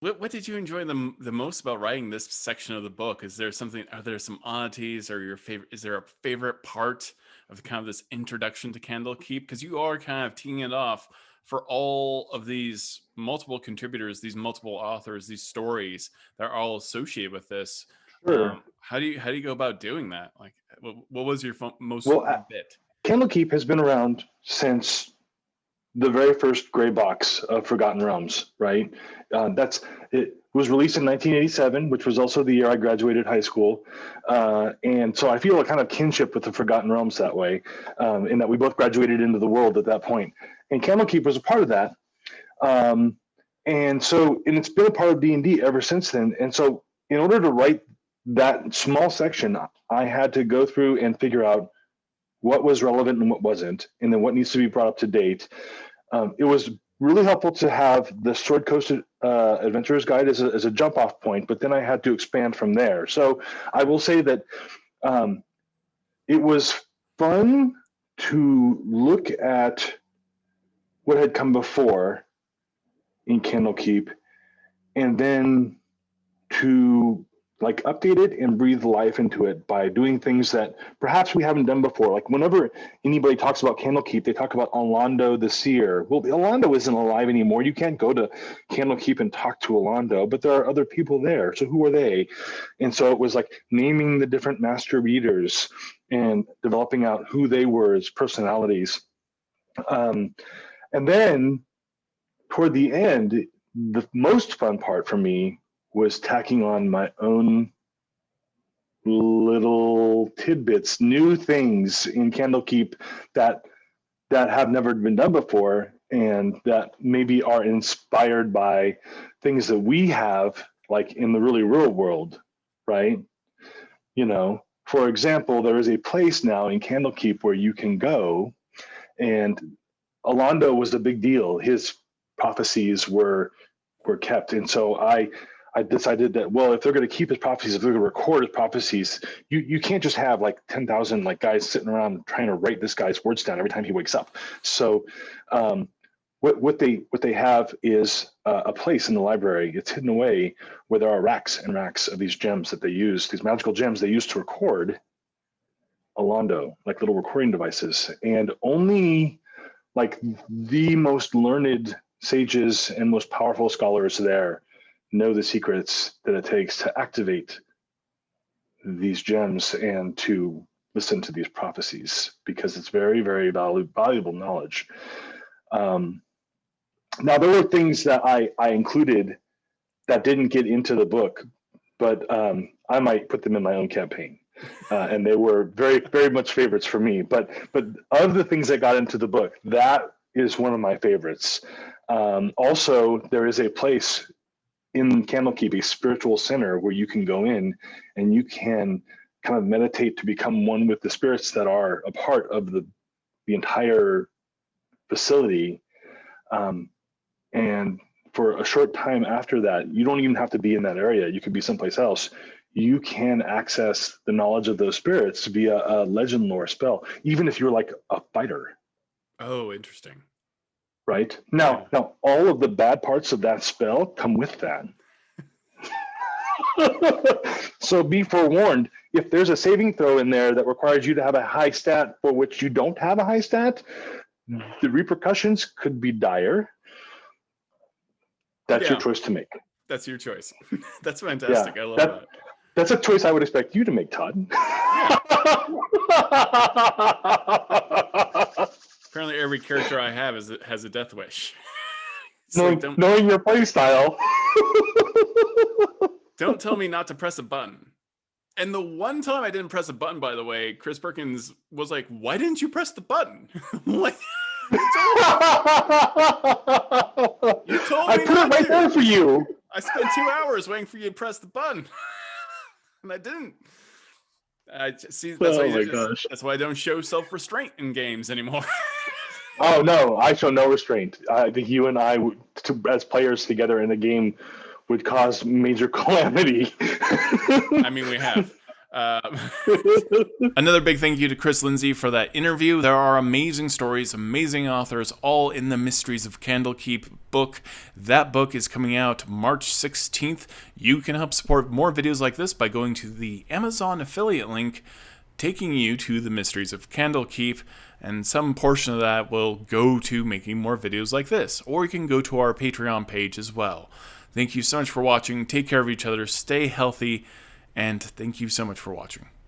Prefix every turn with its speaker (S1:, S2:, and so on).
S1: What did you enjoy the most about writing this section of the book? Is there something? Are there some oddities or your favorite? Is there a favorite part of kind of this introduction to Candlekeep? Because you are kind of teeing it off for all of these multiple contributors, these multiple authors, these stories that are all associated with this.
S2: Sure.
S1: How do you go about doing that? Like, what was your most
S2: Well,
S1: fun bit?
S2: Candlekeep has been around since the very first gray box of Forgotten Realms, right? That's it was released in 1987, which was also the year I graduated high school, and so I feel a kind of kinship with the Forgotten Realms that way, in that we both graduated into the world at that point. And Candlekeep was a part of that, um, and it's been a part of D&D ever since then. And so, in order to write that small section, I had to go through and figure out what was relevant and what wasn't, and then what needs to be brought up to date. It was really helpful to have the Sword Coast Adventurer's Guide as a jump off point, but then I had to expand from there. So I will say that um, it was fun to look at what had come before in Candlekeep and then to like update it and breathe life into it by doing things that perhaps we haven't done before. Like whenever anybody talks about Candlekeep, they talk about Orlando the Seer. Well, Orlando isn't alive anymore. You can't go to Candlekeep and talk to Orlando, but there are other people there. So who are they? And so it was like naming the different master readers and developing out who they were as personalities. Um, and then toward the end, the most fun part for me was tacking on my own little tidbits, new things in Candlekeep that have never been done before, and that maybe are inspired by things that we have, like in the really real world, right? You know, for example, there is a place now in Candlekeep where you can go, and Alondo was a big deal. His prophecies were kept, and so I decided that, well, if they're going to keep his prophecies, if they're going to record his prophecies, you can't just have like 10,000 like guys sitting around trying to write this guy's words down every time he wakes up. So what they have is a place in the library. It's hidden away where there are racks and racks of these gems that they use, these magical gems they use to record Alondo, like little recording devices. And only like the most learned sages and most powerful scholars there know the secrets that it takes to activate these gems and to listen to these prophecies, because it's very, very valuable knowledge. Now, there were things that I included that didn't get into the book, but I might put them in my own campaign. And they were very, very much favorites for me. But of the things that got into the book, that is one of my favorites. Also, there is a place in Candlekeep, a spiritual center where you can go in and you can kind of meditate to become one with the spirits that are a part of the entire facility. And for a short time after that, you don't even have to be in that area. You could be someplace else. You can access the knowledge of those spirits via a legend lore spell, even if you're like a fighter.
S1: Oh, interesting.
S2: Right?
S1: Yeah.
S2: Now all of the bad parts of that spell come with that. So be forewarned, if there's a saving throw in there that requires you to have a high stat for which you don't have a high stat, the repercussions could be dire. That's your choice to make.
S1: That's your choice. That's fantastic.
S2: Yeah,
S1: I love that.
S2: that's a choice I would expect you to make, Todd.
S1: Yeah. Apparently, every character I have has a death wish.
S2: Knowing your play style.
S1: Don't tell me not to press a button. And the one time I didn't press a button, by the way, Chris Perkins was like, "Why didn't you press the button?" Like, you told me
S2: I put it right there for you.
S1: I spent 2 hours waiting for you to press the button, and I didn't. I see. That's why I don't show self-restraint in games anymore.
S2: Oh no, I show no restraint. I think you and I, as players together in a game, would cause major calamity.
S1: I mean, we have. Um, Another big thank you to Chris Lindsay for that interview. There are amazing stories, amazing authors, all in the Mysteries of Candlekeep book. That book is coming out March 16th. You can help support more videos like this by going to the Amazon affiliate link, taking you to the Mysteries of Candlekeep, and some portion of that will go to making more videos like this. Or you can go to our Patreon page as well. Thank you so much for watching. Take care of each other, stay healthy, and thank you so much for watching.